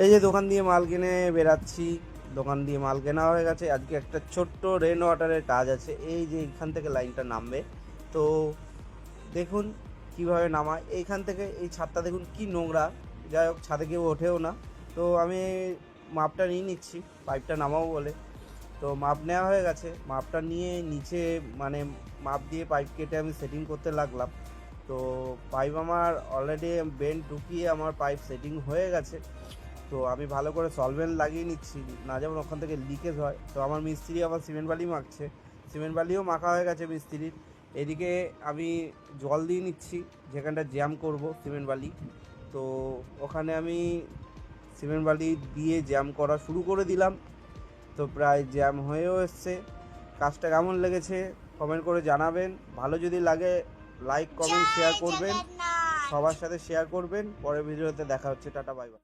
এই যে দোকান দিয়ে মাল কিনে বেরাচ্ছি, দোকান দিয়ে মাল কেনা হয়ে গেছে। আজকে একটা ছোট্ট রেন ওয়াটারের কাজ আছে, এই যে এখান থেকে লাইনটা নামবে। তো দেখুন কিভাবে নামায় এইখান থেকে। এই ছাদটা দেখুন কি নোংরা, যাই হোক ছাদে কেউ ওঠেও না। তো আমি মাপটা নিয়ে নিচ্ছি পাইপটা নামাবো বলে। তো মাপ নেওয়া হয়ে গেছে, মাপটা নিয়ে নিচে মানে মাপ দিয়ে পাইপ কেটে আমি সেটিং করতে লাগলাম। তো পাইপ আমার অলরেডি বেন্ড ঢুকিয়ে আমার পাইপ সেটিং হয়ে গেছে। তো আমি ভালো করে সলভেন্ট লাগিয়ে নিচ্ছি, না যেমন ওখান থেকে লিকেজ হয়। তো আমার মিস্ত্রি আবার সিমেন্ট বালি মাখছে, সিমেন্ট বালিও মাখা হয়ে গেছে মিস্ত্রির। এদিকে আমি জল দিয়ে নিচ্ছি যেখানটা জ্যাম করব সিমেন্ট বালি। তো ওখানে আমি সিমেন্ট বালি দিয়ে জ্যাম করা শুরু করে দিলাম। তো প্রায় জ্যাম হয়েও এসছে। কাজটা কেমন লেগেছে কমেন্ট করে জানাবেন। ভালো যদি লাগে লাইক কমেন্ট শেয়ার করবেন, সবার সাথে শেয়ার করবেন। পরের ভিডিওতে দেখা হচ্ছে, টাটা বাই বাই।